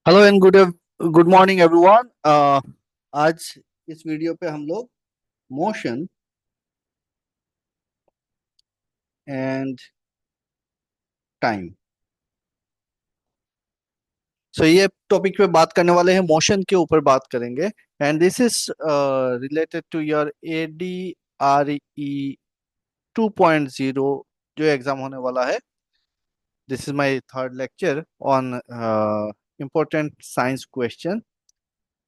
Hello and good morning everyone. आज इस video पे हम लोग मोशन एंड टाइम, ये टॉपिक पे बात करने वाले हैं। मोशन के ऊपर बात करेंगे and this is related to your ADRE 2.0 जो एग्जाम होने वाला है। This is my third lecture on important science question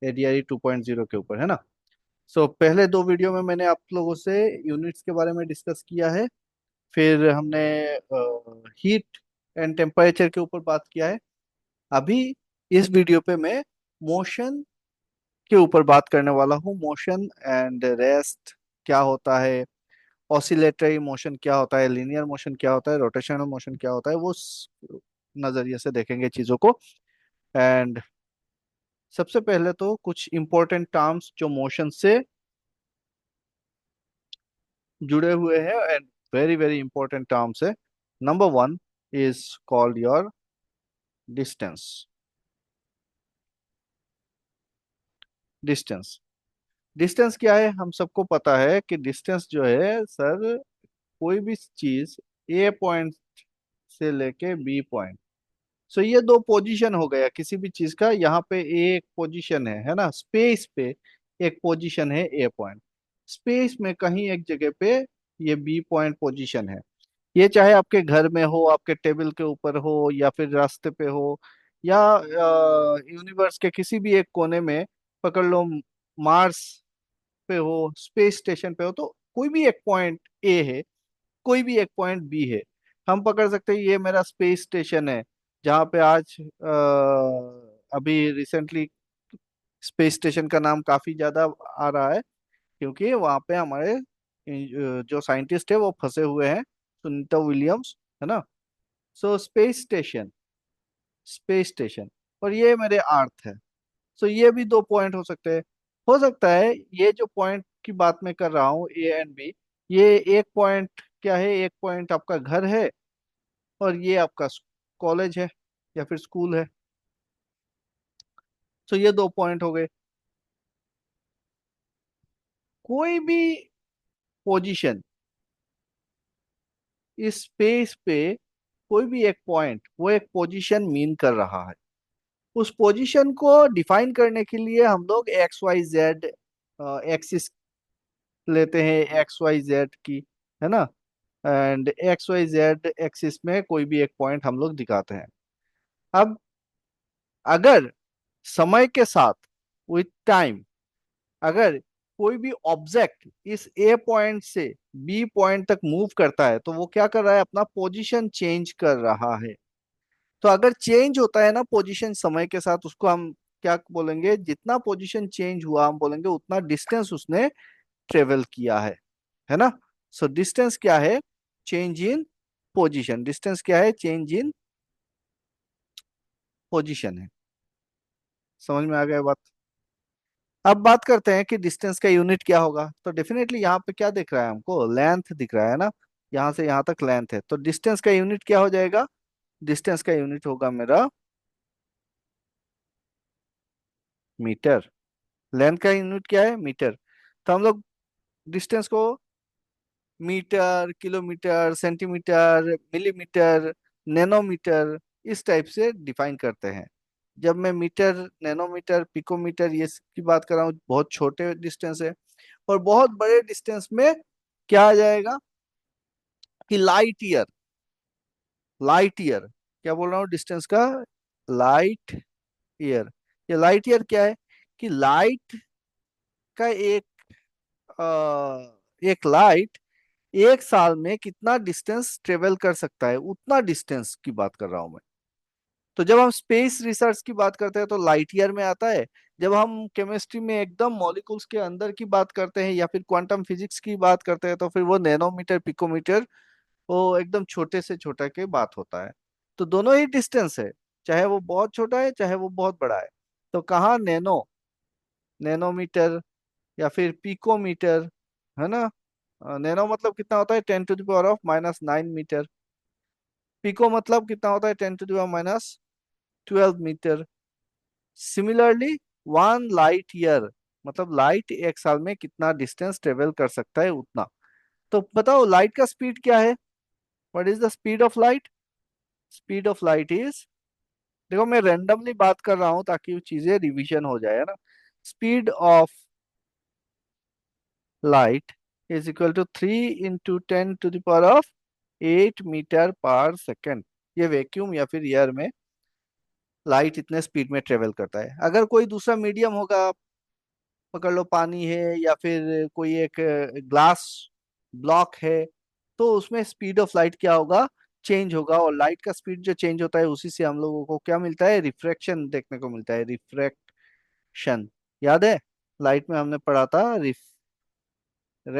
ADRE 2.0 के ऊपर, है ना। पहले दो वीडियो में मैंने आप लोगों से यूनिट्स के बारे में डिस्कस किया है। फिर हमने हीट एंड टेम्परेचर के ऊपर बात किया है। अभी इस वीडियो पे मैं मोशन के ऊपर बात करने वाला हूँ। मोशन एंड रेस्ट क्या होता है, ऑसिलेटरी मोशन क्या होता है, लीनियर मोशन क्या होता है, रोटेशनल मोशन क्या होता है, वो नजरिए से देखेंगे चीजों को। एंड सबसे पहले तो कुछ इंपॉर्टेंट टर्म्स जो मोशन से जुड़े हुए हैं and very very important terms है। Number one is called your distance. Distance distance क्या है, हम सबको पता है कि डिस्टेंस जो है सर, कोई भी चीज ए पॉइंट से लेके बी पॉइंट। ये दो पोजीशन हो गया किसी भी चीज का। यहाँ पे एक पोजीशन है ना, स्पेस पे एक पोजीशन है ए पॉइंट। स्पेस में कहीं एक जगह पे ये बी पॉइंट पोजीशन है। ये चाहे आपके घर में हो, आपके टेबल के ऊपर हो, या फिर रास्ते पे हो, या यूनिवर्स के किसी भी एक कोने में पकड़ लो, मार्स पे हो, स्पेस स्टेशन पे हो, तो कोई भी एक पॉइंट ए है, कोई भी एक पॉइंट बी है। हम पकड़ सकते हैं ये मेरा स्पेस स्टेशन है, जहाँ पे आज अभी रिसेंटली स्पेस स्टेशन का नाम काफी ज्यादा आ रहा है, क्योंकि वहाँ पे हमारे जो साइंटिस्ट है वो फंसे हुए हैं, सुनीता विलियम्स, है ना। स्पेस स्टेशन, स्पेस स्टेशन, और ये मेरे अर्थ है। ये भी दो पॉइंट हो सकते हैं। हो सकता है ये जो पॉइंट की बात मैं कर रहा हूँ ए एंड बी, ये एक पॉइंट क्या है, एक पॉइंट आपका घर है और ये आपका कॉलेज है या फिर स्कूल है। ये दो पॉइंट हो गए। कोई भी पोजीशन इस स्पेस पे, कोई भी एक पॉइंट वो एक पोजीशन मीन कर रहा है। उस पोजीशन को डिफाइन करने के लिए हम लोग एक्स वाई जेड एक्सिस लेते हैं, एक्स वाई जेड की, है ना। And X Y Z axis में कोई भी एक पॉइंट हम लोग दिखाते हैं। अब अगर समय के साथ, विथ टाइम, अगर कोई भी ऑब्जेक्ट इस ए पॉइंट से बी पॉइंट तक मूव करता है, तो वो क्या कर रहा है, अपना पोजीशन चेंज कर रहा है। तो अगर चेंज होता है ना पोजीशन समय के साथ, उसको हम क्या बोलेंगे, जितना पोजीशन चेंज हुआ हम बोलेंगे उतना डिस्टेंस उसने ट्रेवल किया है ना। डिस्टेंस क्या है, चेंज इन पोजीशन। डिस्टेंस क्या है, चेंज इन पोजीशन है। समझ में आ गया बात। अब बात करते हैं कि डिस्टेंस का यूनिट क्या होगा। तो डेफिनेटली यहाँ पे क्या दिख रहा है, हमको लेंथ दिख रहा है ना। यहाँ से यहाँ तक लेंथ है, तो डिस्टेंस का यूनिट क्या हो जाएगा, डिस्टेंस का यूनिट होगा मेरा मीटर। लेंथ का यूनिट क्या है, मीटर। तो हम लोग डिस्टेंस को metre, kilometre, centimetre, millimetre, nanometre, इस टाइप से डिफाइन करते हैं। जब मैं मीटर, नैनोमीटर, पिकोमीटर ये की बात कर रहा हूँ, बहुत छोटे डिस्टेंस है। और बहुत बड़े डिस्टेंस में क्या आ जाएगा कि लाइट ईयर। लाइट ईयर, क्या बोल रहा हूँ, डिस्टेंस का लाइट ईयर। ये लाइट ईयर क्या है कि लाइट का एक लाइट एक साल में कितना डिस्टेंस ट्रेवल कर सकता है, उतना डिस्टेंस की बात कर रहा हूं मैं। तो जब हम स्पेस रिसर्च की बात करते हैं तो लाइट ईयर में आता है। जब हम केमिस्ट्री में एकदम मॉलिक्यूल्स के अंदर की बात करते हैं या फिर क्वांटम फिजिक्स की बात करते हैं, तो फिर वो नैनोमीटर, पिकोमीटर, वो एकदम छोटे से छोटा के बात होता है। तो दोनों ही डिस्टेंस है, चाहे वो बहुत छोटा है चाहे वो बहुत बड़ा है। तो कहाँ नैनो, नैनोमीटर या फिर पिकोमीटर, है ना। नैनो मतलब कितना होता है, 10⁻⁻⁹ पिको मतलब कितना होता है, 10⁻⁻12 मीटर। सिमिलरली 1 लाइट ईयर, मतलब लाइट एक साल में कितना डिस्टेंस ट्रेवल कर सकता है उतना। तो बताओ लाइट का स्पीड क्या है? What is the speed of light? Speed of light is, देखो मैं रैंडमली बात कर रहा हूं ताकि वो चीजें रिवीजन हो जाए, है ना। Speed of light is equal to 3 × 10⁻⁸ ये वैक्यूम या फिर एयर में लाइट इतने स्पीड में ट्रेवल करता है। अगर कोई दूसरा मीडियम होगा, पकड़ लो पानी है या फिर कोई एक ग्लास ब्लॉक है, तो उसमें स्पीड ऑफ लाइट क्या होगा? चेंज होगा। और लाइट का स्पीड जो चेंज होता है उसी से हम लोगों को क्या मिलता है? रिफ्रैक्शन देखने को मिलता है, रिफ्रैक्शन। याद है लाइट में हमने पढ़ा था रिफ्रैक्शन।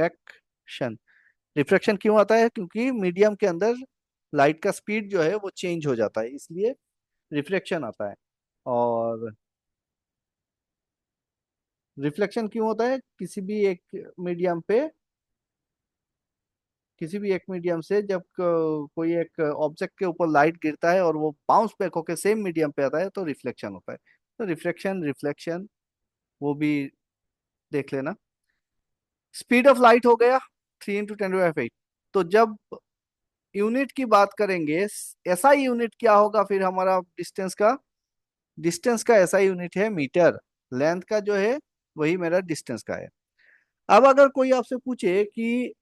रिफ्रैक्शन क्यों आता है? क्योंकि मीडियम के अंदर लाइट का स्पीड जो है वो चेंज हो जाता है, इसलिए रिफ्लेक्शन आता है। और रिफ्लेक्शन क्यों होता है? किसी भी एक मीडियम से जब कोई एक ऑब्जेक्ट के ऊपर लाइट गिरता है और वो बाउंस बैक होकर सेम मीडियम पे आता है तो रिफ्लेक्शन होता है। तो रिफ्लेक्शन रिफ्लेक्शन वो भी देख लेना। स्पीड ऑफ लाइट हो गया 3 × 10⁸। तो जब यूनिट की बात करेंगे, एसआई यूनिट क्या होगा फिर हमारा डिस्टेंस का? डिस्टेंस का एसआई यूनिट है मीटर। लेंथ का जो है वही मेरा डिस्टेंस का है। अब अगर कोई आपसे पूछे कि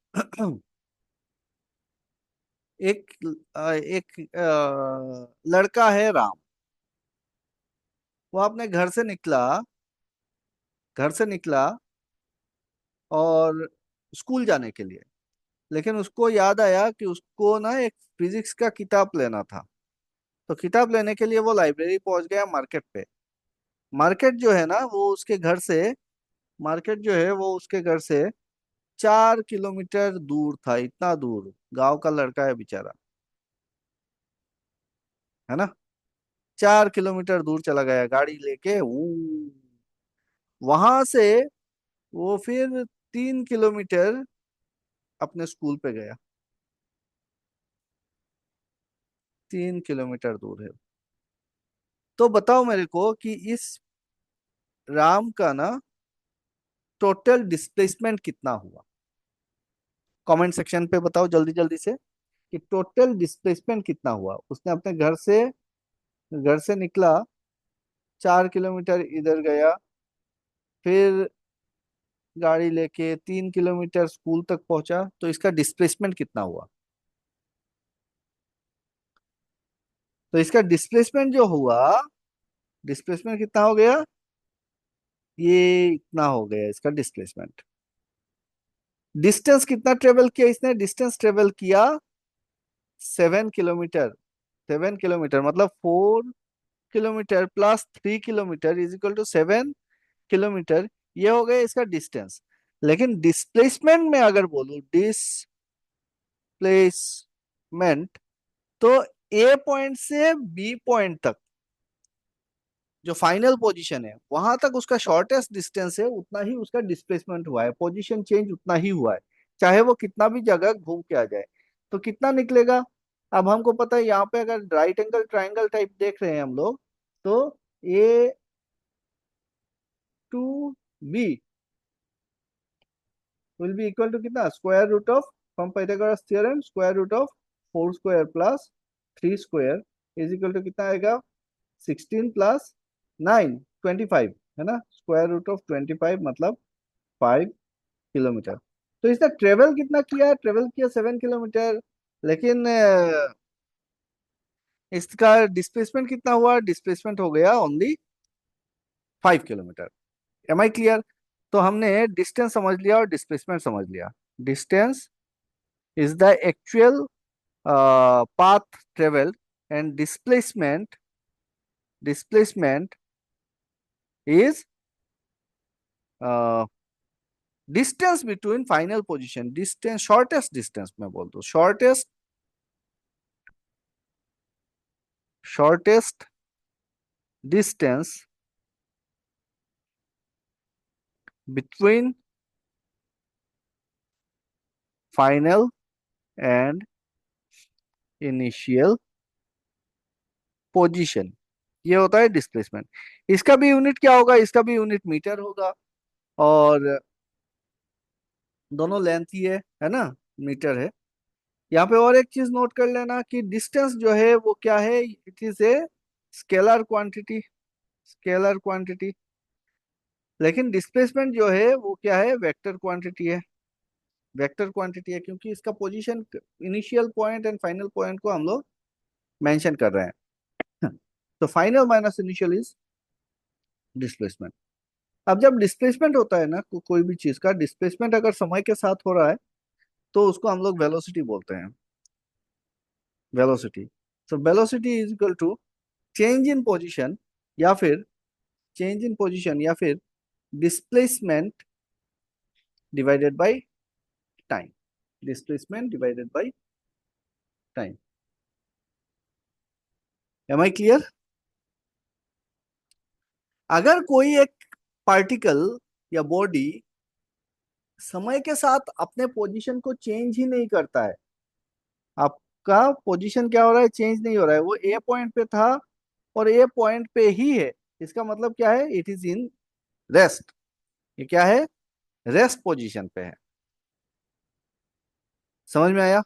एक लड़का है राम, वो अपने घर से निकला और स्कूल जाने के लिए, लेकिन उसको याद आया कि उसको ना एक फिजिक्स का किताब लेना था। तो किताब लेने के लिए वो लाइब्रेरी पहुंच गया मार्केट पे। मार्केट जो है ना वो उसके घर से मार्केट जो है वो उसके घर से 4 किलोमीटर दूर था। इतना दूर, गांव का लड़का है बेचारा, है ना। 4 किलोमीटर दूर चला गया गाड़ी लेके। वहां से वो फिर 3 किलोमीटर अपने स्कूल पे गया। 3 किलोमीटर दूर है। तो बताओ मेरे को कि इस राम का ना टोटल डिस्प्लेसमेंट कितना हुआ? कमेंट सेक्शन पे बताओ जल्दी जल्दी से कि टोटल डिस्प्लेसमेंट कितना हुआ। उसने अपने घर से निकला, 4 किलोमीटर इधर गया, फिर गाड़ी लेके 3 किलोमीटर स्कूल तक पहुंचा, तो इसका डिस्प्लेसमेंट कितना हुआ? तो इसका डिस्प्लेसमेंट जो हुआ, डिस्प्लेसमेंट कितना हो गया? ये इतना हो गया इसका डिस्प्लेसमेंट। डिस्टेंस कितना ट्रेवल किया इसने? डिस्टेंस ट्रेवल किया 7 किलोमीटर। 7 किलोमीटर मतलब 4 kilometre plus 3 kilometre is equal to 7 kilometre. ये हो गया इसका डिस्टेंस। लेकिन डिस्प्लेसमेंट में अगर बोलूं, डिस्प्लेसमेंट, तो ए पॉइंट से बी पॉइंट तक जो फाइनल पोजीशन है वहां तक उसका शॉर्टेस्ट डिस्टेंस है, उतना ही उसका डिस्प्लेसमेंट हुआ है, पोजीशन चेंज उतना ही हुआ है, चाहे वो कितना भी जगह घूम के आ जाए। तो कितना निकलेगा? अब हमको पता है यहाँ पे अगर राइट एंगल ट्राइंगल टाइप देख रहे हैं हम लोग, तो A to B will be equal to कितना? Square root of, from Pythagoras theorem, square root of 4 square plus 3 square is equal to कितना आएगा? 16 + 9 25, है ना। स्क्वायर रूट ऑफ 25 मतलब 5 किलोमीटर। तो इसने ट्रेवल कितना किया? ट्रेवल किया 7 किलोमीटर। लेकिन इसका डिस्प्लेसमेंट कितना हुआ? डिस्प्लेसमेंट हो गया only 5 kilometre. Am I clear? तो हमने डिस्टेंस समझ लिया और डिस्प्लेसमेंट समझ लिया। Distance is the actual path traveled, and displacement is uh, distance between final position, distance, shortest distance मैं बोल दूं, shortest distance between final and initial position। ये होता है डिस्प्लेसमेंट। इसका भी यूनिट क्या होगा, इसका भी यूनिट मीटर होगा। और दोनों लेंथ ही है ना, मीटर है। यहाँ पे और एक चीज नोट कर लेना कि डिस्टेंस जो है वो क्या है, it is a scalar quantity, scalar quantity. लेकिन डिस्प्लेसमेंट जो है वो क्या है, वेक्टर क्वांटिटी है। वेक्टर क्वांटिटी है क्योंकि इसका position, initial point and final point को हम लोग मेंशन कर रहे हैं। तो final minus initial is displacement. अब जब डिस्प्लेसमेंट होता है ना, कोई भी चीज का डिस्प्लेसमेंट अगर समय के साथ हो रहा है तो उसको हम लोग वेलोसिटी बोलते हैं, velocity. So velocity is equal to change in position, या फिर चेंज इन पोजीशन, या फिर displacement divided by time, displacement divided by time. Am I clear? अगर कोई एक पार्टिकल या बॉडी समय के साथ अपने पोजीशन को चेंज ही नहीं करता है, आपका पोजीशन क्या हो रहा है, चेंज नहीं हो रहा है, वो ए पॉइंट पे था और ए पॉइंट पे ही है, इसका मतलब क्या है, इट इज इन रेस्ट। ये क्या है, रेस्ट पोजीशन पे है। समझ में आया?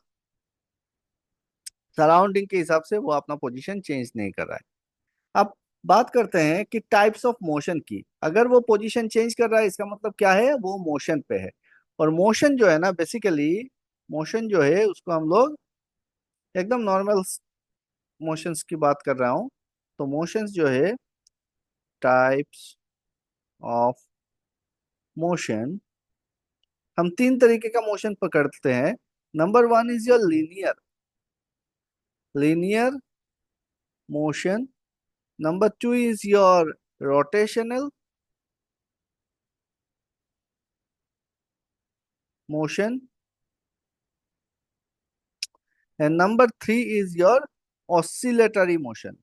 सराउंडिंग के हिसाब से वो अपना पोजीशन चेंज नहीं कर रहा है। अब बात करते हैं कि टाइप्स ऑफ मोशन की। अगर वो पोजीशन चेंज कर रहा है इसका मतलब क्या है, वो मोशन पे है। और मोशन जो है ना, बेसिकली मोशन जो है उसको हम लोग एकदम नॉर्मल मोशंस की बात कर रहा हूँ। तो मोशंस जो है, टाइप्स ऑफ मोशन, हम तीन तरीके का मोशन पकड़ते हैं। Number one is your linear, linear motion. Number two is your rotational motion. And number three is your oscillatory motion.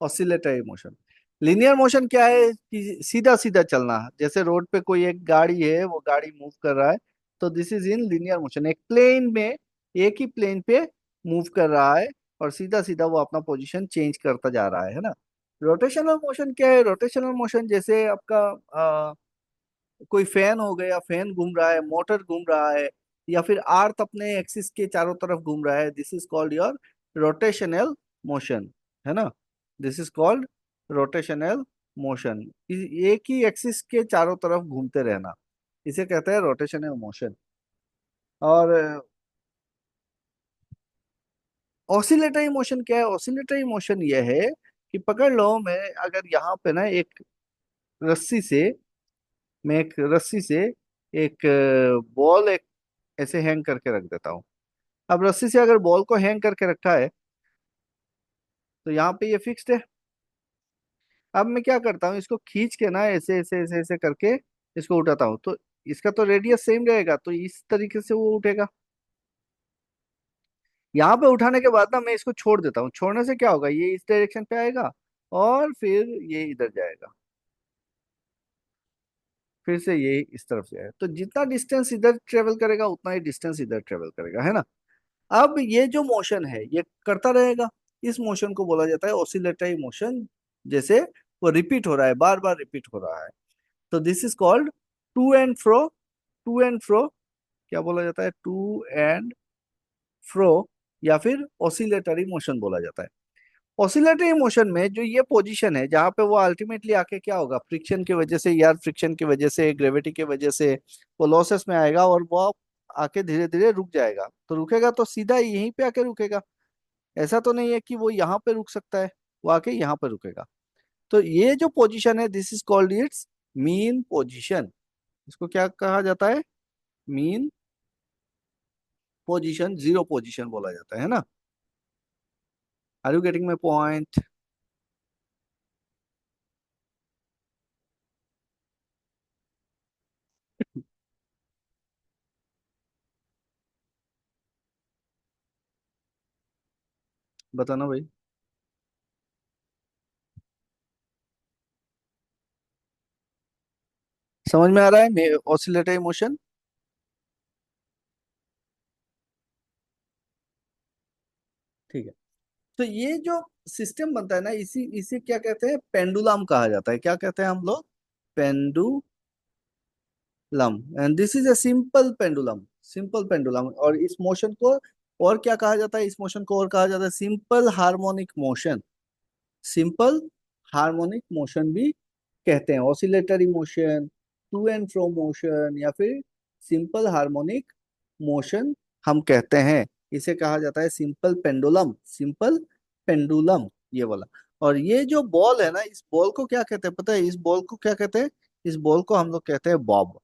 Oscillatory motion. Linear motion क्या है कि सीधा सीधा चलना, जैसे रोड पे कोई एक गाड़ी है, वो गाड़ी मूव कर रहा है, तो this is in linear motion. एक प्लेन में, एक ही प्लेन पे मूव कर रहा है और सीधा सीधा वो अपना पोजीशन चेंज करता जा रहा है ना। रोटेशनल मोशन क्या है, रोटेशनल मोशन जैसे आपका कोई फैन हो गया, फैन घूम रहा है, मोटर घूम रहा है, या फिर अर्थ अपने एक्सिस के चारों तरफ घूम रहा है, this is called your rotational motion, है ना। This is called rotational motion. एक ही एक्सिस के चारों तरफ घूमते रहना, इसे कहते हैं रोटेशनल मोशन। और ऑसिलेटरी मोशन क्या है, ऑसिलेटरी मोशन यह है कि पकड़ लो, मैं अगर यहाँ पे ना एक रस्सी से, मैं एक रस्सी से एक बॉल एक ऐसे हैंग करके रख देता हूँ। अब रस्सी से अगर बॉल को हैंग करके रखा है तो यहाँ पे ये फिक्स्ड है। अब मैं क्या करता हूँ, इसको खींच के ना ऐसे ऐसे ऐसे ऐसे करके इसको उठाता हूँ, तो इसका तो रेडियस सेम रहेगा, तो इस तरीके से वो उठेगा। यहाँ पे उठाने के बाद ना मैं इसको छोड़ देता हूँ, छोड़ने से क्या होगा, ये इस डायरेक्शन पे आएगा और फिर ये इधर जाएगा, फिर से ये इस तरफ से आएगा, तो जितना डिस्टेंस इधर ट्रेवल करेगा उतना ही डिस्टेंस इधर ट्रेवल करेगा, है ना। अब ये जो मोशन है ये करता रहेगा, इस मोशन को बोला जाता है ऑसिलेटरी मोशन। जैसे वो रिपीट हो रहा है, बार बार रिपीट हो रहा है, तो this is called to and fro. To and fro क्या बोला जाता है, टू एंड फ्रो, या फिर ऑसिलेटरी मोशन बोला जाता है। ऑसिलेटरी मोशन में जो ये पोजीशन है जहां पे वो अल्टीमेटली आके क्या होगा, फ्रिक्शन की वजह से, यार फ्रिक्शन की वजह से, ग्रेविटी की वजह से वो लॉसेस में आएगा और वो आके धीरे धीरे रुक जाएगा। तो रुकेगा तो सीधा यहीं पे आके रुकेगा, ऐसा तो नहीं है कि वो यहाँ पे रुक सकता है, वो आके यहाँ पे रुकेगा। तो ये जो पोजीशन है, this is called it's mean position. इसको क्या कहा जाता है, मीन पोजीशन, जीरो पोजीशन बोला जाता है ना। Are you getting my point? बताना भाई। समझ में आ रहा है ऑसिलेटरी मोशन? ठीक है। तो ये जो सिस्टम बनता है ना, इसी इसी क्या कहते हैं, पेंडुलम कहा जाता है। क्या कहते हैं हम लोग? Pendulum. And this is a simple pendulum, simple pendulum. और इस मोशन को और क्या कहा जाता है? इस मोशन को और कहा जाता है simple harmonic motion. Simple harmonic motion भी कहते हैं, oscillatory motion, to and fro motion, या फिर सिंपल हार्मोनिक मोशन हम कहते हैं। इसे कहा जाता है सिंपल पेंडुलम, सिंपल पेंडुलम, ये वाला। और ये जो बॉल है ना, इस बॉल को क्या कहते हैं पता है? इस बॉल को क्या कहते हैं? इस बॉल को हम लोग कहते हैं बॉब।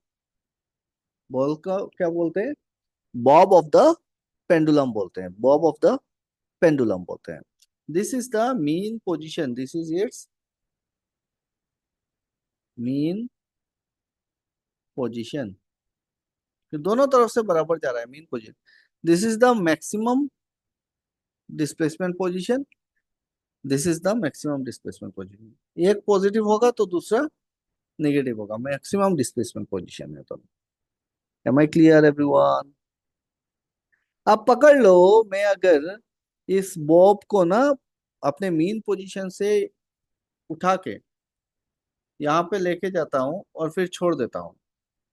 बॉल का क्या बोलते हैं? बॉब ऑफ द पेंडुलम बोलते हैं, बॉब ऑफ द पेंडुलम बोलते हैं। This is the mean position, this is it's mean position. दोनों तरफ से बराबर जा रहा है mean position. This is the maximum displacement position, this is the maximum displacement position. एक पॉजिटिव होगा तो दूसरा नेगेटिव होगा, मैक्सिमम डिस्प्लेसमेंट पोजीशन है। तो एम आई क्लियर एवरीवन? अब पकड़ लो, मैं अगर इस बॉब को ना अपने मीन पोजीशन से उठा के यहाँ पे लेके जाता हूँ और फिर छोड़ देता हूँ,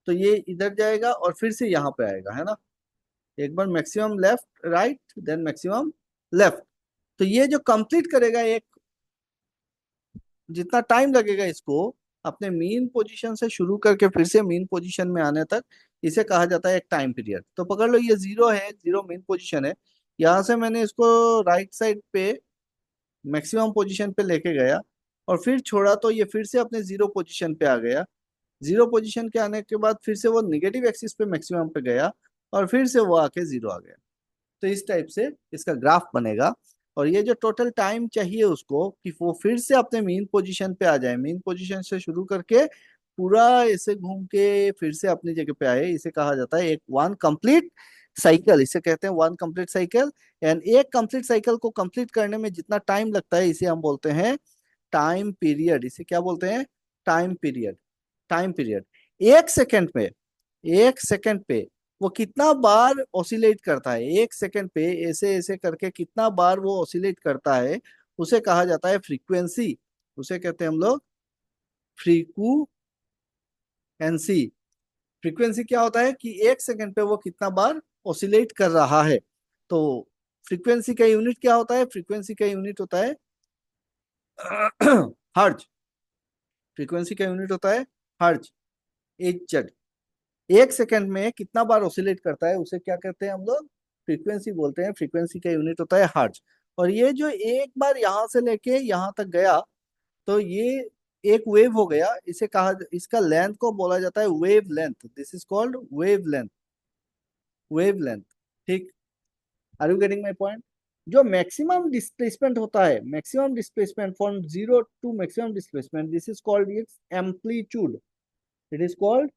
तो ये इधर जाएगा और फिर से यहाँ पे आएगा, है ना? एक बार maximum left right, then maximum left. तो ये जो कंप्लीट करेगा एक, जितना टाइम लगेगा इसको अपने मीन पोजीशन से शुरू करके फिर से मीन पोजीशन में आने तक, इसे कहा जाता है एक टाइम पीरियड। तो पकड़ लो, ये जीरो है, जीरो मीन पोजीशन है। यहाँ से मैंने इसको राइट साइड पे मैक्सिमम पोजीशन पे लेके गया और फिर छोड़ा, तो ये फिर से अपने जीरो पोजीशन पे आ गया। जीरो पोजीशन के आने के बाद फिर से वो निगेटिव एक्सिस पे मैक्सिमम पे गया और फिर से वो आके जीरो आ गया। तो इस टाइप से इसका ग्राफ बनेगा। और ये जो टोटल टाइम चाहिए उसको कि वो फिर से अपने मीन पोजीशन पे आ जाए, मीन पोजीशन से शुरू करके पूरा ऐसे घूम के फिर से अपनी जगह पे आए, इसे कहा जाता है एक वन कंप्लीट साइकिल, इसे कहते हैं वन कंप्लीट साइकिल। एंड एक कंप्लीट साइकिल को कंप्लीट करने में जितना टाइम लगता है इसे हम बोलते हैं टाइम पीरियड। इसे क्या बोलते हैं? Time period. Time period. एक सेकंड में, एक सेकंड पे वो कितना बार ऑसिलेट करता है, एक सेकंड पे ऐसे ऐसे करके कितना बार वो ऑसिलेट करता है, उसे कहा जाता है फ्रीक्वेंसी। उसे कहते हैं हम लोग फ्रीक्वेंसी। फ्रीक्वेंसी क्या होता है कि एक सेकंड पे वो कितना बार ऑसिलेट कर रहा है। तो फ्रीक्वेंसी का यूनिट क्या होता है? फ्रीक्वेंसी का यूनिट होता है हर्ज। फ्रीक्वेंसी का यूनिट होता है हर्ज, एच। एक सेकंड में कितना बार ऑसिलेट करता है उसे क्या कहते हैं हम लोग? फ्रीक्वेंसी बोलते हैं। फ्रीक्वेंसी का यूनिट होता है हर्ट्ज। और ये जो एक बार यहां से लेके यहां तक गया, तो ये एक वेव हो गया। इसे कहा, इसका लेंथ को बोला जाता है wavelength. This is called wavelength, wavelength. ठीक, are you getting my point? जो मैक्सिमम डिस्प्लेसमेंट होता है, maximum displacement from zero to maximum displacement, this is called its amplitude. It is called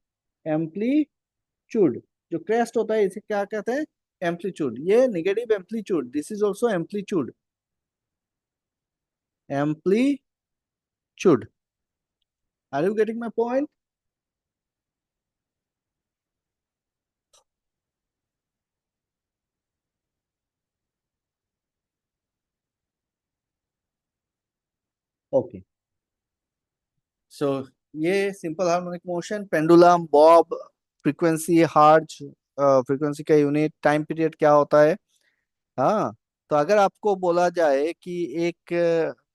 amplitude. जो crest होता है इसे क्या कहते हैं? एम्पलीट्यूड। ये negative amplitude, this is also amplitude, amplitude. Are you getting my point? Okay. So ये simple harmonic motion, pendulum, Bob, frequency, hertz, frequency का यूनिट, टाइम पीरियड क्या होता है। हाँ। तो अगर आपको बोला जाए कि एक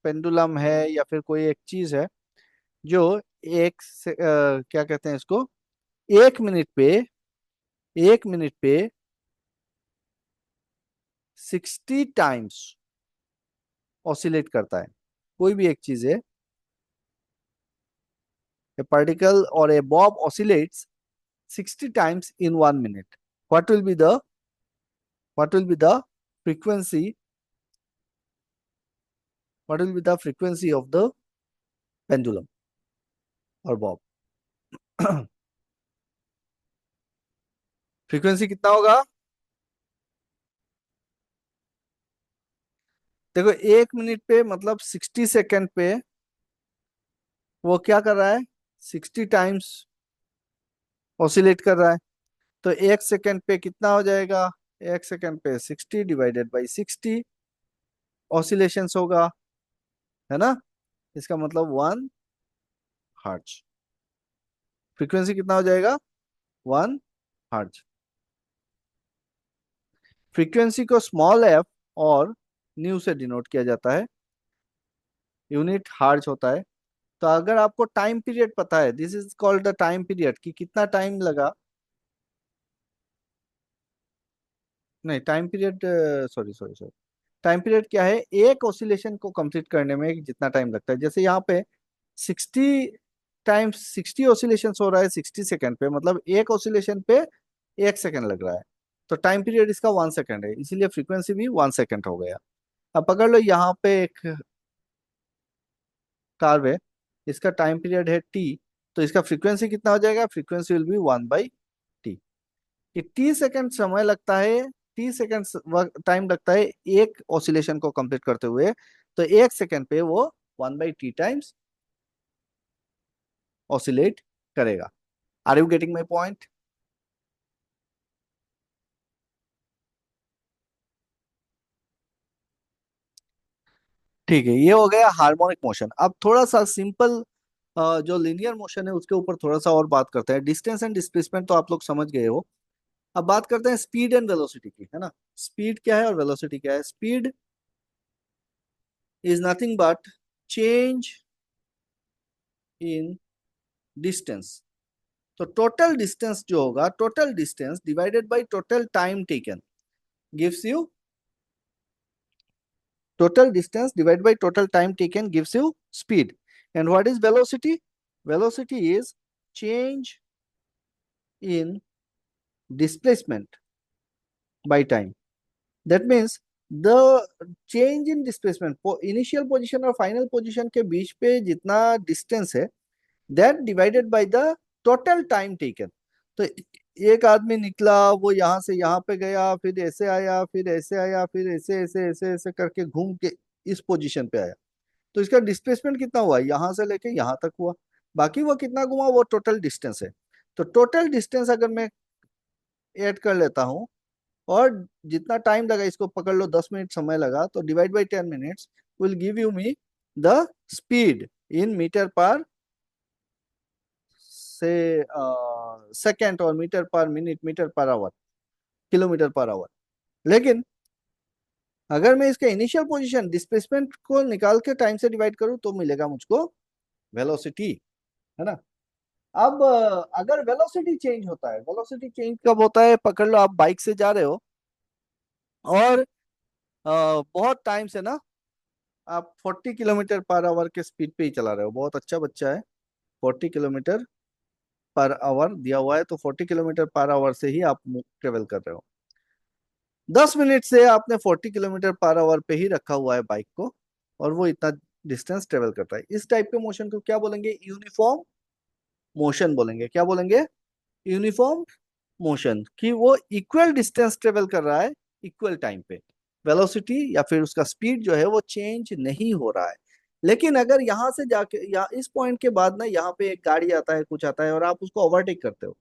पेंडुलम है या फिर कोई एक चीज है जो क्या कहते हैं इसको, एक मिनट पे, एक मिनट पे 60 टाइम्स ऑसिलेट करता है, कोई भी एक चीज है, a particle or a bob oscillates 60 times in 1 minute, what will be the, what will be the frequency, what will be the frequency of the pendulum or bob? Frequency कितना होगा? देखो, एक मिनट पे मतलब 60 सेकेंड पे वो क्या कर रहा है? 60 टाइम्स ऑसिलेट कर रहा है। तो एक सेकेंड पे कितना हो जाएगा? एक सेकेंड पे 60 डिवाइडेड बाई 60, ऑसिलेशंस होगा, है ना। इसका मतलब 1 हर्ट्ज। फ्रीक्वेंसी कितना हो जाएगा? 1 हर्ट्ज। फ्रीक्वेंसी को स्मॉल एफ और न्यू से डिनोट किया जाता है। यूनिट हर्ट्ज होता है। तो अगर आपको टाइम पीरियड पता है, this is called the time period, कि कितना टाइम लगा। नहीं, time period, sorry sorry sorry, time period क्या है? एक ऑसिलेशन को कंप्लीट करने में जितना टाइम लगता है। जैसे यहाँ पे 60 ऑसिलेशन हो रहा है 60 सेकेंड पे, मतलब एक ऑसिलेशन पे 1 सेकेंड लग रहा है। तो टाइम पीरियड इसका 1 सेकेंड है, इसीलिए फ्रीक्वेंसी भी 1 सेकेंड हो गया। अब पकड़ लो, यहाँ पे एक कार्व है, इसका टाइम पीरियड है टी। तो इसका फ्रीक्वेंसी कितना हो जाएगा? Frequency will be 1/t। कि टी सेकेंड समय लगता है, टी सेकेंड टाइम लगता है एक ऑसिलेशन को कंप्लीट करते हुए। तो 1 सेकेंड पे वो 1/t टाइम्स ऑसिलेट करेगा। Are you getting my point? ठीक है, ये हो गया हार्मोनिक मोशन। अब थोड़ा सा सिंपल जो लीनियर मोशन है उसके ऊपर थोड़ा सा और बात करते हैं। डिस्टेंस एंड डिस्प्लेसमेंट तो आप लोग समझ गए हो। अब बात करते हैं स्पीड एंड वेलोसिटी की, है ना। स्पीड क्या है और वेलोसिटी क्या है? Speed is nothing but change in distance. तो टोटल डिस्टेंस जो होगा, total distance divided by total time taken gives you, total distance divided by total time taken gives you speed. And what is velocity? Velocity is change in displacement by time. That means the change in displacement, initial position और final position के बीच पे जितना distance है, that divided by the total time taken. तो एक आदमी निकला, वो यहाँ से यहाँ पे गया, फिर ऐसे आया, फिर ऐसे आया, फिर ऐसे ऐसे ऐसे ऐसे करके घूम के इस पोजीशन पे आया। तो इसका डिस्प्लेसमेंट कितना हुआ? यहां से लेके यहां तक हुआ। बाकी वो कितना घुमा, वो टोटल डिस्टेंस है। तो टोटल डिस्टेंस अगर मैं ऐड कर लेता हूँ, और जितना टाइम लगा, इसको पकड़ लो 10 मिनट समय लगा, तो divide by 10 minutes will give you me the speed in metre per से सेकेंड, और metre per minute, metre per hour, kilometre per hour. लेकिन अगर मैं इसका इनिशियल पोजीशन डिस्प्लेसमेंट को निकाल के टाइम से डिवाइड करूं तो मिलेगा मुझको वेलोसिटी, है ना। अब अगर वेलोसिटी चेंज होता है, वेलोसिटी चेंज कब होता है? पकड़ लो, आप बाइक से जा रहे हो और बहुत टाइम से ना आप 40 किलोमीटर पर आवर के स्पीड पे ही चला रहे हो। बहुत अच्छा बच्चा है। 40 किलोमीटर पर आवर दिया हुआ है, तो 40 किलोमीटर पर आवर से ही आप ट्रेवल कर रहे हो। 10 मिनट से आपने 40 किलोमीटर पर आवर पे ही रखा हुआ है बाइक को, और वो इतना डिस्टेंस ट्रेवल करता है। इस टाइप के मोशन को क्या बोलेंगे? यूनिफॉर्म मोशन बोलेंगे। क्या बोलेंगे? Uniform motion. कि वो इक्वल डिस्टेंस ट्रेवल कर रहा है इक्वल टाइम पे। वेलोसिटी या फिर उसका स्पीड जो है वो चेंज नहीं हो रहा है। लेकिन अगर यहाँ से जाके, या इस पॉइंट के बाद ना, यहाँ पे एक गाड़ी आता है, कुछ आता है, और आप उसको ओवरटेक करते हो।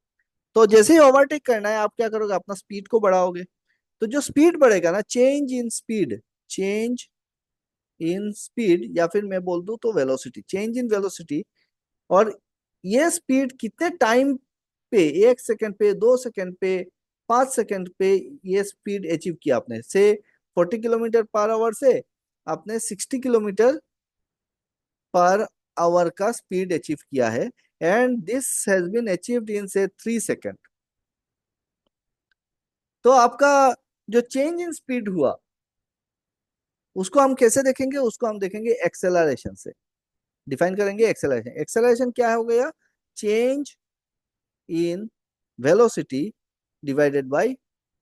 तो जैसे ही ओवरटेक करना है, आप क्या करोगे? अपना स्पीड को बढ़ाओगे। तो जो स्पीड बढ़ेगा ना, change in speed, change in speed, या फिर मैं बोल दूं तो वेलोसिटी, चेंज इन वेलोसिटी। और ये स्पीड कितने टाइम पे, 1 सेकंड पे, 2 सेकंड पे, 5 सेकंड पे ये स्पीड अचीव किया आपने? से 40 किलोमीटर पर आवर से आपने 60 किलोमीटर पर आवर का स्पीड अचीव किया है। And this has been achieved in से 3 सेकंड। तो आपका जो चेंज इन स्पीड हुआ, उसको हम कैसे देखेंगे? उसको हम देखेंगे एक्सेलरेशन से। डिफाइन करेंगे एक्सेलरेशन। एक्सेलरेशन क्या हो गया? Change in velocity divided by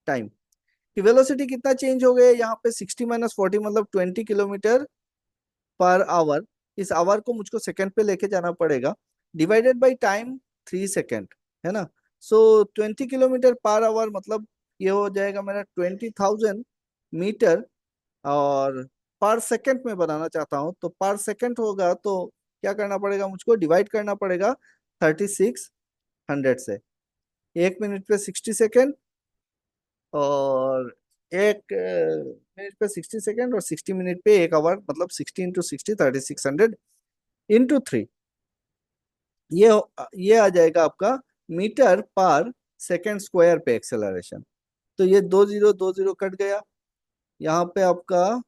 time. कि वेलोसिटी कितना चेंज हो गया यहाँ पे? 60 - 40 मतलब 20 किलोमीटर पर आवर। इस आवर को मुझको सेकंड पे लेके जाना पड़ेगा, डिवाइडेड बाय टाइम 3 सेकंड, है ना। सो 20 किलोमीटर पर आवर मतलब ये हो जाएगा मेरा 20,000 मीटर। और पर सेकंड में बनाना चाहता हूँ, तो पर सेकंड होगा तो क्या करना पड़ेगा? मुझको डिवाइड करना पड़ेगा 3600 से। 1 मिनट पे 60 सेकेंड, और एक मिनट पे 60 सेकेंड और 60 मिनट पे 1 आवर, मतलब 60 × 60 3600 इंटू 3। ये ये आ जाएगा आपका मीटर पर सेकेंड स्क्वायर पे एक्सेलरेशन। तो ये 2 0 2 0 कट गया, यहाँ पे आपका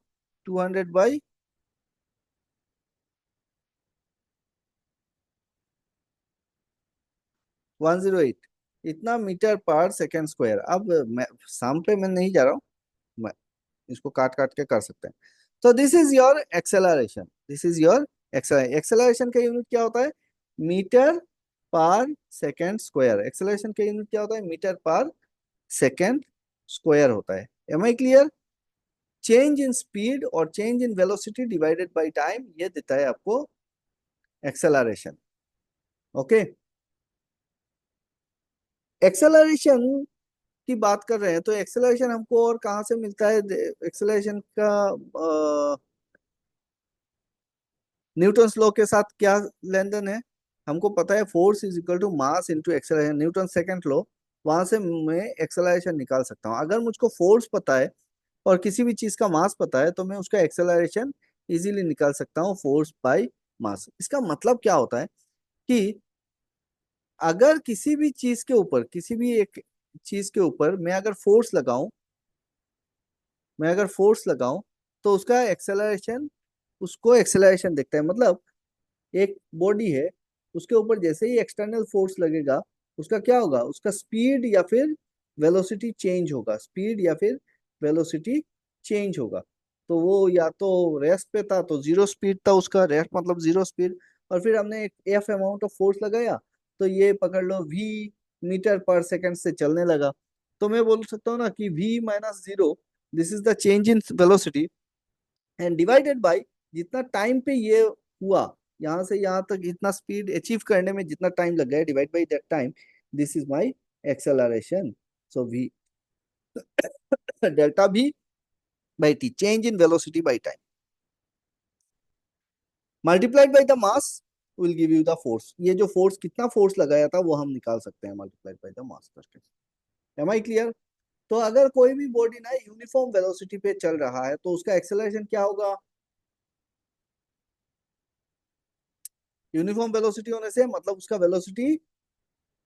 200/108 इतना मीटर पर सेकेंड स्क्वायर। अब मैं शाम पे मैं नहीं जा रहा हूँ, मैं इसको काट काट के कर सकते हैं। तो this is your acceleration, this is your acceleration. Acceleration का यूनिट क्या होता है? Metre per second square. Acceleration का यूनिट क्या होता है? मीटर पर सेकेंड स्क्वायर होता है। Am I clear? Change in speed और change in velocity divided by time, ये देता है आपको एक्सेलरेशन। ओके, एक्सेलरेशन की बात कर रहे हैं तो एक्सेलरेशन हमको और कहाँ से मिलता है? एक्सेलरेशन का न्यूटन्स लॉ के साथ क्या लेन देन है? हमको पता है force is equal to mass into acceleration, Newton second law. वहां से मैं एक्सेलरेशन निकाल सकता हूँ। अगर मुझको फोर्स पता है और किसी भी चीज का मास पता है तो मैं उसका एक्सेलरेशन इजीली निकाल सकता हूँ, फोर्स बाय मास। इसका मतलब क्या होता है कि अगर किसी भी चीज के ऊपर, किसी भी एक चीज के ऊपर मैं अगर फोर्स लगाऊं, मैं अगर फोर्स लगाऊं तो उसका एक्सेलरेशन, उसको एक्सेलरेशन दिखता है। मतलब एक बॉडी है, उसके ऊपर जैसे ही एक्सटर्नल फोर्स लगेगा उसका क्या होगा? उसका स्पीड या फिर वेलोसिटी चेंज होगा, स्पीड या फिर वेलोसिटी चेंज होगा। तो वो या तो रेस्ट पे था तो जीरो स्पीड था उसका, रेस्ट मतलब जीरो स्पीड, और फिर हमने एक एफ अमाउंट ऑफ फोर्स लगाया तो ये पकड़ लो वी मीटर पर सेकंड से चलने लगा। तो मैं बोल सकता हूँ ना कि v minus zero, this is the change in velocity, and divided by जितना टाइम पे ये हुआ, यहाँ से यहाँ तक इतना स्पीड अचीव करने में जितना टाइम लग गया, divide by that time, this is my acceleration. So we delta v by t, change in velocity by time, multiplied by the mass will give you the force. ये जो force, कितना force लगाया था वो हम निकाल सकते हैं मल्टीप्लाइड बाय द मास करके। Am I clear? तो अगर कोई भी बॉडी ना यूनिफॉर्म वेलोसिटी पे चल रहा है तो उसका एक्सेलरेशन क्या होगा? यूनिफॉर्म वेलोसिटी होने से मतलब उसका वेलोसिटी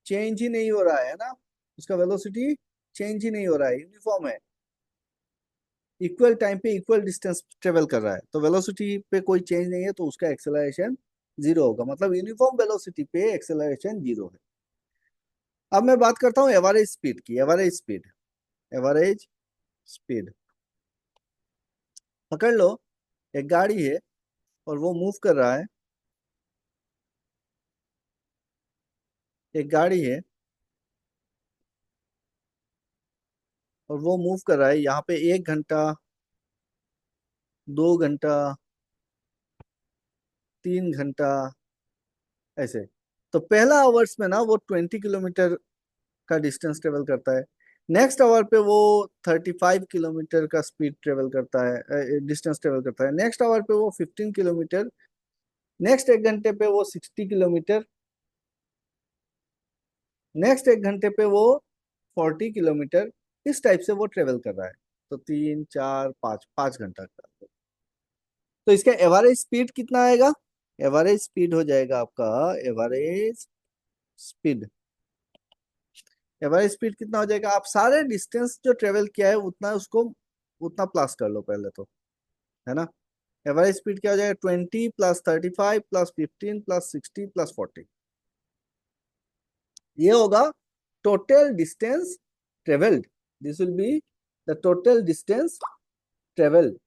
चेंज ही नहीं हो रहा है ना, उसका वेलोसिटी चेंज ही नहीं हो रहा है, यूनिफॉर्म है, इक्वल टाइम पे इक्वल डिस्टेंस ट्रेवल कर रहा है, तो वेलोसिटी पे कोई चेंज नहीं है तो उसका एक्सेलरेशन जीरो होगा। मतलब यूनिफॉर्म वेलोसिटी पे एक्सेलरेशन जीरो है। अब मैं बात करता हूँ एवरेज स्पीड की। एवरेज स्पीड, एवरेज स्पीड, पकड़ लो एक गाड़ी है और वो मूव कर रहा है, एक गाड़ी है और वो मूव कर रहा है, यहाँ पे 1 घंटा, 2 घंटा, 3 घंटा, ऐसे। तो पहला आवर्स में ना वो 20 किलोमीटर का डिस्टेंस ट्रेवल करता है, नेक्स्ट आवर पे वो 35 किलोमीटर का स्पीड ट्रेवल करता है, डिस्टेंस ट्रेवल करता है, नेक्स्ट आवर पे वो 15 किलोमीटर, नेक्स्ट 1 घंटे पे वो 60 किलोमीटर, नेक्स्ट 1 घंटे पे वो 40 किलोमीटर, इस टाइप से वो ट्रेवल कर रहा है। तो 3 4 5 5 घंटा का। तो इसका एवरेज स्पीड कितना आएगा? एवरेज स्पीड हो जाएगा आपका, एवरेज स्पीड, एवरेज स्पीड कितना हो जाएगा? आप सारे डिस्टेंस जो ट्रेवल किया है उतना उसको, उतना प्लस कर लो पहले तो, है ना। एवरेज स्पीड क्या हो जाएगा? 20 + 35 + 15 + 60 + 40, ये होगा total distance travelled. This will be the total distance travelled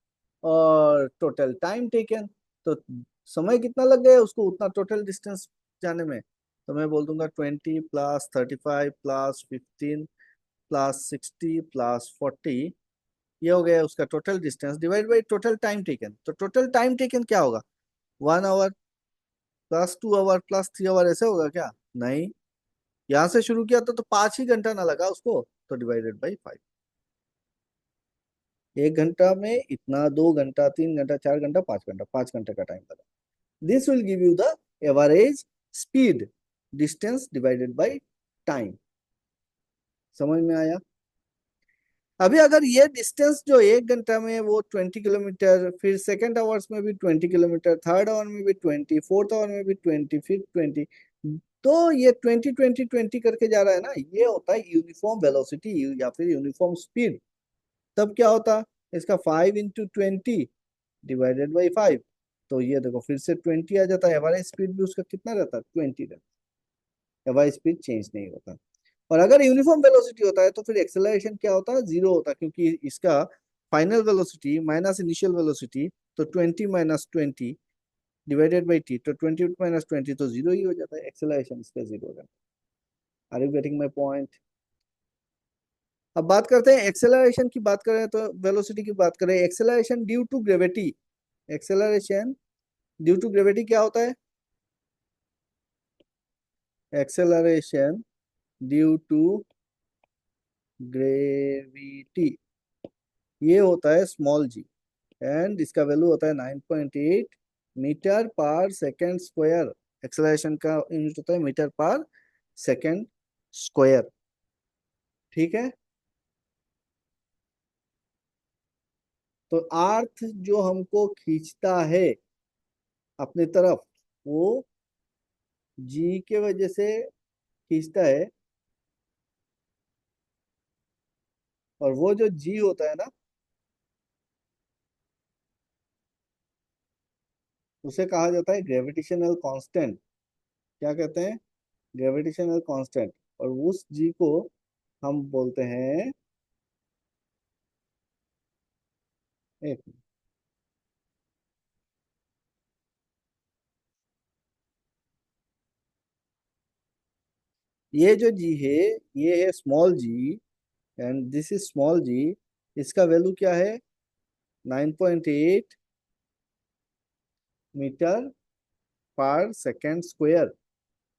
और टोटल टाइम टेकन। तो समय कितना लग गया उसको उतना टोटल डिस्टेंस जाने में, तो मैं बोल दूंगा 20 + 35 + 15 + 60 + 40, ये हो गया उसका total distance divide by total time taken. तो टोटल टाइम टेकन क्या होगा? 1 आवर +2 आवर +3 आवर, ऐसे होगा क्या? नहीं, यहाँ से शुरू किया तो 5 ही घंटा ना लगा उसको, तो डिवाइडेड बाई 5। 1 घंटा में इतना, 2 घंटा, 3 घंटा, 4 घंटा, 5 घंटा, 5 घंटे का टाइम लगा। This will give you the average speed, distance divided by time. समझ में आया? अभी अगर ये डिस्टेंस जो 1 घंटा में वो 20 किलोमीटर, फिर सेकेंड आवर्स में भी 20 किलोमीटर, थर्ड आवर में भी 20, फोर्थ आवर में भी 20, फिर 20, तो ये 20 20 20 करके जा रहा है ना, ये होता है यूनिफॉर्म वेलोसिटी या फिर यूनिफॉर्म स्पीड। तब क्या होता, इसका 5 × 20 डिवाइडेड बाई 5, तो ये देखो फिर से 20 आ जाता है। हमारा स्पीड भी उसका कितना रहता है, 20 रहता है, हमारा स्पीड चेंज नहीं होता। और अगर यूनिफॉर्म वेलोसिटी होता है तो फिर एक्सेलरेशन क्या होता है, जीरो होता है, क्योंकि इसका final velocity minus initial velocity, तो 20 - 20 डिवाइडेड बाई टी, तो 20 - 20 तो जीरो ही हो जाता है, एक्सेलरेशन इसका जीरो हो जाता है। Are you getting my point? अब बात करते हैं एक्सेलरेशन की, बात करें तो वेलोसिटी की बात करें, acceleration due to gravity. Acceleration due to gravity क्या होता है? एक्सेलरेशन ड्यू टू ग्रेविटी ये होता है स्मॉल जी, एंड इसका वैल्यू होता है 9.8 metre per second square. Acceleration का यूनिट होता है मीटर पर सेकेंड स्क्वायर। ठीक है, तो अर्थ जो हमको खींचता है अपनी तरफ, वो जी के वजह से खींचता है, और वो जो जी होता है ना, उसे कहा जाता है ग्रेविटेशनल कांस्टेंट। क्या कहते हैं? Gravitational constant. और उस जी को हम बोलते हैं, एक, ये जो जी है, ये है small G, and this is small G. इसका वैल्यू क्या है? 9.8 मीटर पर सेकेंड स्क्वायर।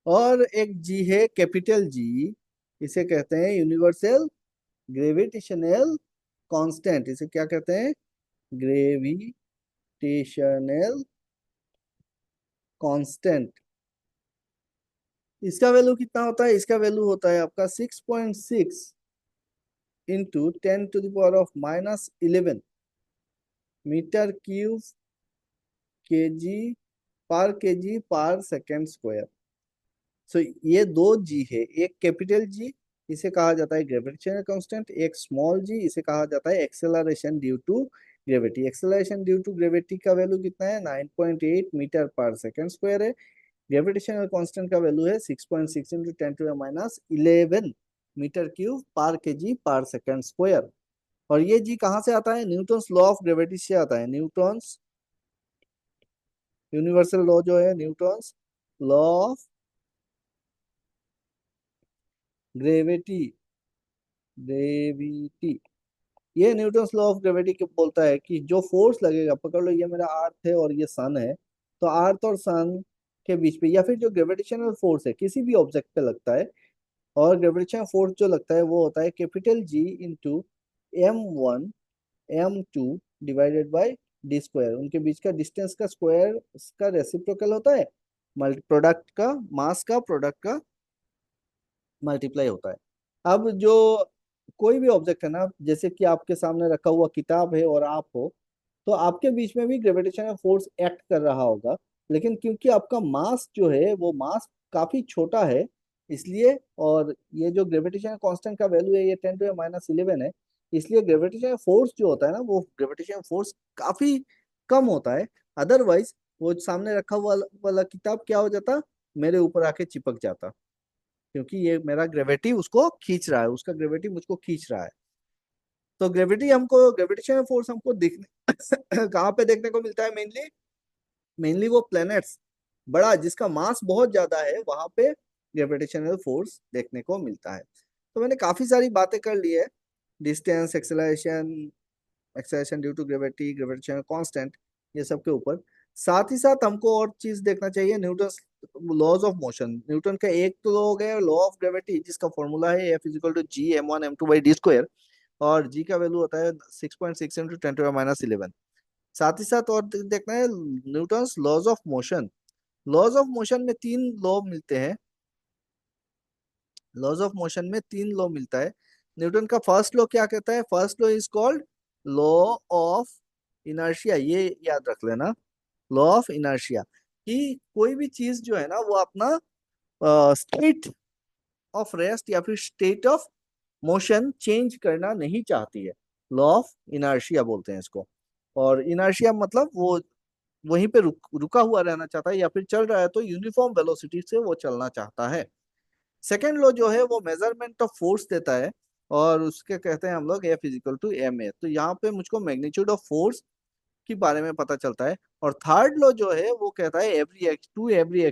और एक जी है कैपिटल जी, इसे कहते हैं यूनिवर्सल ग्रेविटेशनल कांस्टेंट। इसे क्या कहते हैं? Gravitational constant. इसका वैल्यू कितना होता है? इसका वैल्यू होता है आपका 6.6 into 10⁻⁻11 metre cube KG per second square. सो ये दो जी है, एक कैपिटल जी, इसे कहा जाता है ग्रेविटेशनल कांस्टेंट, एक स्मॉल जी, इसे कहा जाता है acceleration due to gravity. Acceleration due to gravity का वैल्यू कितना है? 9.8 मीटर पर सेकेंड स्क्वायर है। ग्रेविटेशनल कांस्टेंट का वैल्यू है 6.6 into 10⁻11 metre cube per kg per second square. और ये जी कहाँ से आता है? न्यूटन्स लॉ ऑफ ग्रेविटी से आता है। न्यूटन्स यूनिवर्सल लॉ जो है, Newton's law of gravity, gravity, ये न्यूटन्स लॉ ऑफ ग्रेविटी के बोलता है कि जो फोर्स लगेगा, पकड़ लो ये मेरा अर्थ है और ये सन है, तो अर्थ और सन के बीच पे, या फिर जो ग्रेविटेशनल फोर्स है किसी भी ऑब्जेक्ट पे लगता है, और ग्रेविटेशनल फोर्स जो लगता है वो होता है capital G into m1 m2 divided by D square. उनके बीच का डिस्टेंस का स्क्वायर का रेसिप्रोकल होता है, मल्टी प्रोडक्ट का, मास का प्रोडक्ट का मल्टीप्लाई होता है। अब जो कोई भी ऑब्जेक्ट है ना, जैसे कि आपके सामने रखा हुआ किताब है और आप हो, तो आपके बीच में भी ग्रेविटेशनल फोर्स एक्ट कर रहा होगा, लेकिन क्योंकि आपका मास जो है वो मास काफी छोटा है, इसलिए, और ये जो ग्रेविटेशनल कांस्टेंट का वैल्यू है ये 10⁻11 है, इसलिए ग्रेविटेशनल फोर्स जो होता है ना, वो ग्रेविटेशनल फोर्स काफी कम होता है। अदरवाइज वो सामने रखा हुआ वाला किताब क्या हो जाता, मेरे ऊपर आके चिपक जाता, क्योंकि ये मेरा ग्रेविटी उसको खींच रहा है, उसका ग्रेविटी मुझको खींच रहा है। तो ग्रेविटी हमको, ग्रेविटेशनल फोर्स हमको दिखने कहाँ पे देखने को मिलता है? मेनली, मेनली वो प्लैनेट्स, बड़ा जिसका मास बहुत ज्यादा है, वहां पे ग्रेविटेशनल फोर्स देखने को मिलता है। तो मैंने काफी सारी बातें कर ली है, distance, acceleration, acceleration due to gravity, gravitational constant, ये सब के ऊपर। साथ ही साथ हमको और चीज देखना चाहिए, Newton laws of motion. Newton का एक तो लॉ हो गया लॉ ऑफ ग्रेविटी, जिसका फॉर्मूला है F = g m1 m2/d², और जी का वैल्यू होता है 6.6 इंटू 10⁻11। साथ ही साथ और देखना है Newton's laws of motion. Laws of motion में तीन लॉ मिलते हैं, लॉज ऑफ मोशन में तीन लॉ मिलता है। न्यूटन का फर्स्ट लॉ क्या कहता है? First law is called law of inertia, ये याद रख लेना। लॉ ऑफ इनर्शिया, कि कोई भी चीज जो है ना वो अपना स्टेट ऑफ रेस्ट या फिर स्टेट ऑफ मोशन चेंज करना नहीं चाहती है। लॉ ऑफ इनर्शिया बोलते हैं इसको। और इनर्शिया मतलब वो वहीं पे रुका हुआ रहना चाहता है, या फिर चल रहा है तो यूनिफॉर्म वेलोसिटी से वो चलना चाहता है। सेकेंड लॉ जो है वो मेजरमेंट ऑफ फोर्स देता है, और उसके कहते हैं हम लोग F equal to M A. तो यहाँ पे मुझको मैग्नीट्यूड ऑफ फोर्स के बारे में पता चलता है। और थर्ड लॉ जो है वो कहता है to every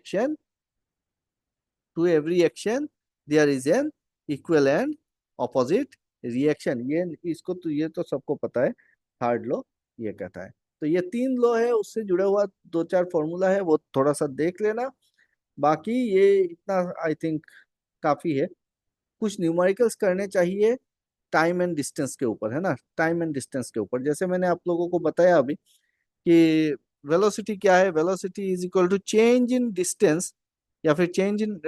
action there is an equal and opposite reaction. ये इसको तो ये तो सबको पता है, थर्ड लॉ ये कहता है। तो ये तीन लॉ है, उससे जुड़ा हुआ दो चार फॉर्मूला है, वो थोड़ा सा देख लेना। बाकी ये इतना आई थिंक काफी है। कुछ न्यूमेरिकल्स करने चाहिए टाइम एंड डिस्टेंस के ऊपर, है ना, टाइम एंड डिस्टेंस के ऊपर। जैसे मैंने आप लोगों को बताया अभी कि वेलोसिटी क्या है, velocity is equal to change in distance या फिर चेंज इन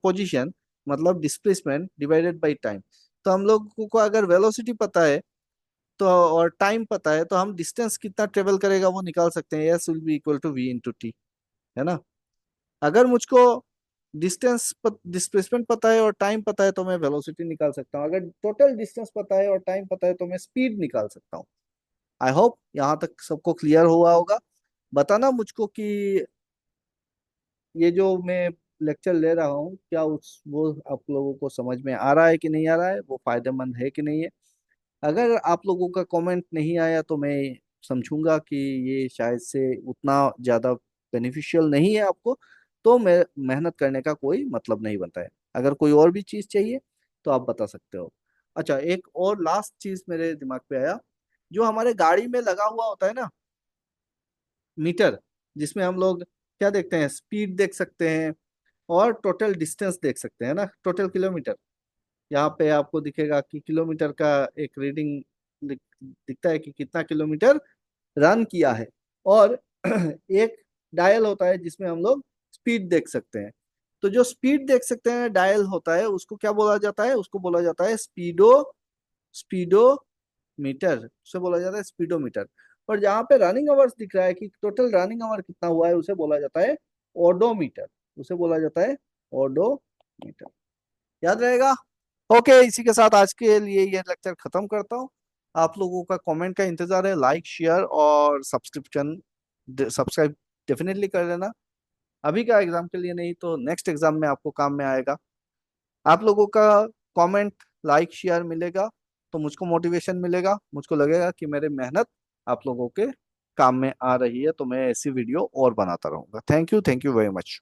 पोजीशन, मतलब डिस्प्लेसमेंट डिवाइडेड बाय टाइम। तो हम लोग को अगर वेलोसिटी पता है तो और टाइम पता है, तो हम डिस्टेंस कितना ट्रेवल करेगा वो निकाल सकते हैं। S will be equal to V into T, है ना। अगर मुझको डिस्टेंस डिस्प्लेसमेंट पता है और टाइम पता है तो मैं वेलोसिटी निकाल सकता हूँ। अगर टोटल डिस्टेंस पता है और टाइम पता है तो मैं स्पीड निकाल सकता हूँ। आई होप यहाँ तक सबको क्लियर हुआ होगा। बताना मुझको कि ये जो मैं लेक्चर ले रहा हूँ क्या उस वो आप लोगों को समझ में आ रहा है कि नहीं आ रहा है, वो फायदेमंद है कि नहीं है। अगर आप लोगों का कमेंट नहीं आया तो मैं समझूंगा कि ये शायद से उतना ज़्यादा बेनिफिशियल नहीं है आपको, तो मैं मेहनत करने का कोई मतलब नहीं बनता है। अगर कोई और भी चीज़ चाहिए तो आप बता सकते हो। अच्छा, एक और लास्ट चीज़ मेरे दिमाग पे आया। जो हमारे गाड़ी में लगा हुआ होता है ना मीटर, जिसमें हम लोग क्या देखते हैं, स्पीड देख सकते हैं और टोटल डिस्टेंस देख सकते हैं ना, टोटल किलोमीटर। यहाँ पे आपको दिखेगा कि किलोमीटर का एक रीडिंग दिखता है कि कितना किलोमीटर रन किया है। और एक डायल होता है जिसमें हम लोग स्पीड देख सकते हैं। तो जो स्पीड देख सकते हैं डायल होता है उसको क्या बोला जाता है? उसको बोला जाता है स्पीडोमीटर, उसे बोला जाता है स्पीडोमीटर। और जहाँ पे रनिंग आवर्स दिख रहा है कि टोटल रनिंग आवर कितना हुआ है, उसे बोला जाता है ओडोमीटर। उसे बोला जाता है ओडोमीटर। याद रहेगा। ओके, इसी के साथ आज के लिए ये लेक्चर खत्म करता हूँ। आप लोगों का कमेंट का इंतजार है। लाइक शेयर और सब्सक्राइब डेफिनेटली कर लेना। अभी का एग्जाम के लिए नहीं तो नेक्स्ट एग्जाम में आपको काम में आएगा। आप लोगों का कमेंट, लाइक शेयर मिलेगा तो मुझको मोटिवेशन मिलेगा, मुझको लगेगा कि मेरे मेहनत आप लोगों के काम में आ रही है, तो मैं ऐसी वीडियो और बनाता रहूंगा। Thank you very much.